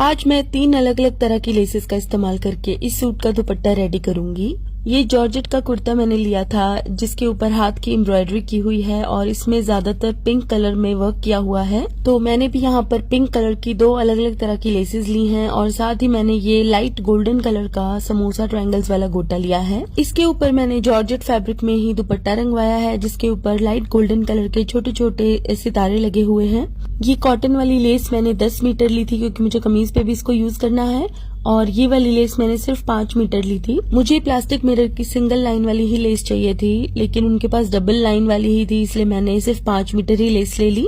आज मैं 3 अलग अलग तरह की लेसेस का इस्तेमाल करके इस सूट का दुपट्टा रेडी करूंगी। ये जॉर्जेट का कुर्ता मैंने लिया था जिसके ऊपर हाथ की एम्ब्रॉयडरी की हुई है और इसमें ज्यादातर पिंक कलर में वर्क किया हुआ है। तो मैंने भी यहाँ पर पिंक कलर की 2 अलग अलग तरह की लेसेस ली हैं और साथ ही मैंने ये लाइट गोल्डन कलर का समोसा ट्रायंगल्स वाला गोटा लिया है। इसके ऊपर मैंने जॉर्जेट फैब्रिक में ही दुपट्टा रंगवाया है जिसके ऊपर लाइट गोल्डन कलर के छोटे छोटे सितारे लगे हुए हैं। ये कॉटन वाली लेस मैंने 10 मीटर ली थी क्योंकि मुझे कमीज पे भी इसको यूज करना है और ये वाली लेस मैंने सिर्फ 5 मीटर ली थी। मुझे प्लास्टिक मिरर की सिंगल लाइन वाली ही लेस चाहिए थी लेकिन उनके पास डबल लाइन वाली ही थी, इसलिए मैंने सिर्फ 5 मीटर ही लेस ले ली।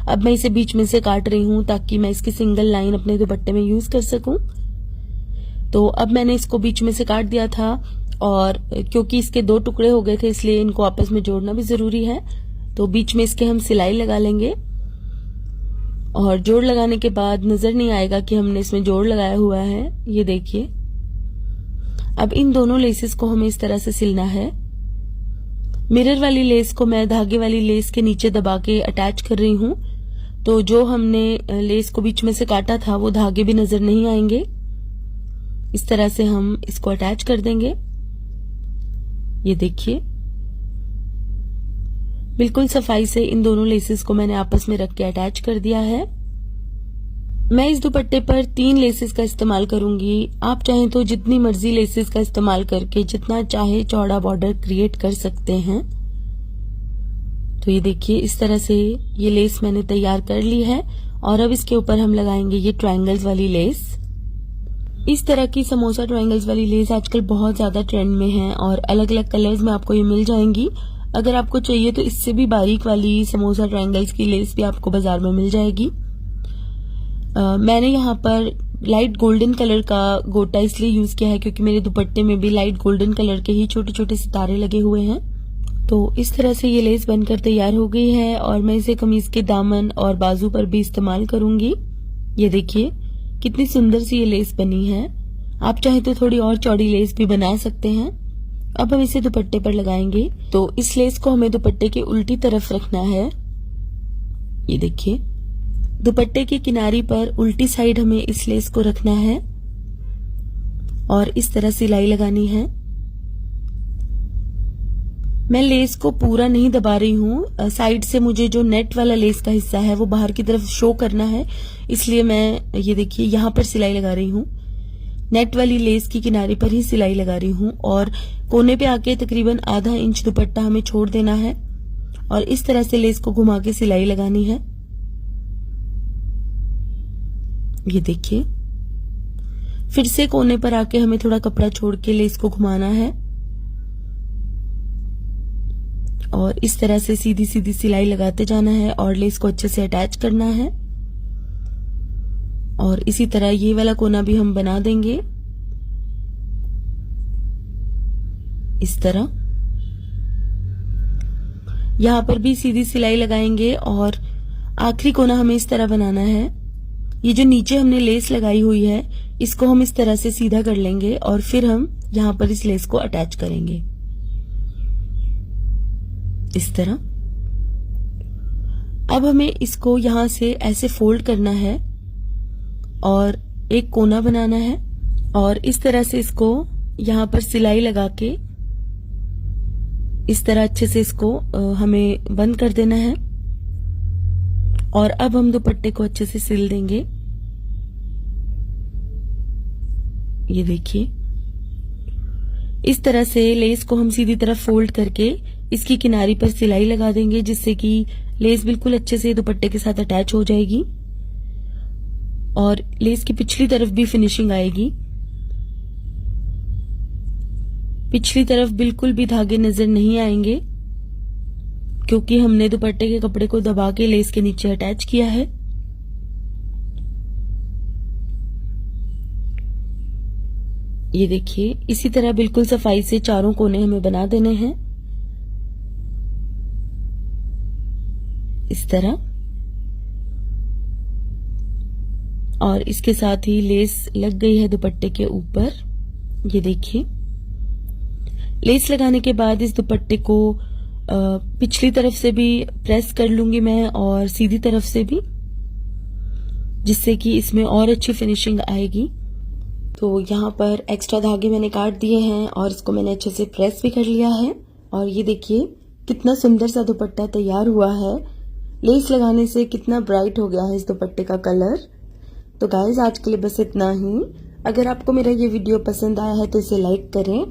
अब मैं इसे बीच में से काट रही हूँ ताकि मैं इसकी सिंगल लाइन अपने दुपट्टे में यूज कर सकूं। तो अब मैंने इसको बीच में से काट दिया था और क्योंकि इसके 2 टुकड़े हो गए थे इसलिए इनको आपस में जोड़ना भी जरूरी है। तो बीच में इसके हम सिलाई लगा लेंगे और जोड़ लगाने के बाद नजर नहीं आएगा कि हमने इसमें जोड़ लगाया हुआ है। ये देखिए, अब इन दोनों लेसेस को हमें इस तरह से सिलना है। मिरर वाली लेस को मैं धागे वाली लेस के नीचे दबा के अटैच कर रही हूँ, तो जो हमने लेस को बीच में से काटा था वो धागे भी नजर नहीं आएंगे। इस तरह से हम इसको अटैच कर देंगे। ये देखिए, बिल्कुल सफाई से इन दोनों लेसेस को मैंने आपस में रख के अटैच कर दिया है। मैं इस दुपट्टे पर 3 लेसेस का इस्तेमाल करूंगी। आप चाहें तो जितनी मर्जी लेसेस का इस्तेमाल करके जितना चाहे चौड़ा बॉर्डर क्रिएट कर सकते हैं। तो ये देखिए, इस तरह से ये लेस मैंने तैयार कर ली है और अब इसके ऊपर हम लगाएंगे ये ट्रायंगल्स वाली लेस। इस तरह की समोसा ट्रायंगल्स वाली लेस आजकल बहुत ज्यादा ट्रेंड में है और अलग अलग कलर्स में आपको ये मिल जाएंगी। अगर आपको चाहिए तो इससे भी बारीक वाली समोसा ट्रायंगल्स की लेस भी आपको बाजार में मिल जाएगी। मैंने यहाँ पर लाइट गोल्डन कलर का गोटा इसलिए यूज किया है क्योंकि मेरे दुपट्टे में भी लाइट गोल्डन कलर के ही छोटे छोटे सितारे लगे हुए हैं। तो इस तरह से ये लेस बनकर तैयार हो गई है और मैं इसे कमीज के दामन और बाजू पर भी इस्तेमाल करूंगी। ये देखिए कितनी सुंदर सी ये लेस बनी है। आप चाहे तो थोड़ी और चौड़ी लेस भी बना सकते हैं। अब हम इसे दुपट्टे पर लगाएंगे। तो इस लेस को हमें दुपट्टे के उल्टी तरफ रखना है। ये देखिए, दुपट्टे की किनारी पर उल्टी साइड हमें इस लेस को रखना है और इस तरह सिलाई लगानी है। मैं लेस को पूरा नहीं दबा रही हूँ, साइड से मुझे जो नेट वाला लेस का हिस्सा है वो बाहर की तरफ शो करना है, इसलिए मैं ये देखिए यहाँ पर सिलाई लगा रही हूँ। नेट वाली लेस की किनारे पर ही सिलाई लगा रही हूँ और कोने पे आके तकरीबन आधा इंच दुपट्टा हमें छोड़ देना है और इस तरह से लेस को घुमा के सिलाई लगानी है। ये देखिए, फिर से कोने पर आके हमें थोड़ा कपड़ा छोड़ के लेस को घुमाना है और इस तरह से सीधी सीधी सिलाई लगाते जाना है और लेस को अच्छे से अटैच करना है। और इसी तरह ये वाला कोना भी हम बना देंगे इस तरह। यहाँ पर भी सीधी सिलाई लगाएंगे और आखिरी कोना हमें इस तरह बनाना है। ये जो नीचे हमने लेस लगाई हुई है इसको हम इस तरह से सीधा कर लेंगे और फिर हम यहाँ पर इस लेस को अटैच करेंगे इस तरह। अब हमें इसको यहां से ऐसे फोल्ड करना है और एक कोना बनाना है और इस तरह से इसको यहाँ पर सिलाई लगा के इस तरह अच्छे से इसको हमें बंद कर देना है और अब हम दुपट्टे को अच्छे से सिल देंगे। ये देखिए, इस तरह से लेस को हम सीधी तरफ फोल्ड करके इसकी किनारी पर सिलाई लगा देंगे जिससे कि लेस बिल्कुल अच्छे से दुपट्टे के साथ अटैच हो जाएगी और लेस की पिछली तरफ भी फिनिशिंग आएगी। पिछली तरफ बिल्कुल भी धागे नजर नहीं आएंगे क्योंकि हमने दुपट्टे के कपड़े को दबा के लेस के नीचे अटैच किया है। ये देखिए, इसी तरह बिल्कुल सफाई से चारों कोने हमें बना देने हैं इस तरह। और इसके साथ ही लेस लग गई है दुपट्टे के ऊपर। ये देखिए, लेस लगाने के बाद इस दुपट्टे को पिछली तरफ से भी प्रेस कर लूंगी मैं और सीधी तरफ से भी। जिससे कि इसमें और अच्छी फिनिशिंग आएगी। तो यहाँ पर एक्स्ट्रा धागे मैंने काट दिए हैं और इसको मैंने अच्छे से प्रेस भी कर लिया है। और ये देखिए कितना सुंदर सा दुपट्टा तैयार हुआ है। लेस लगाने से कितना ब्राइट हो गया है इस दुपट्टे का कलर। तो गाइस आज के लिए बस इतना ही। अगर आपको मेरा ये वीडियो पसंद आया है तो इसे लाइक करें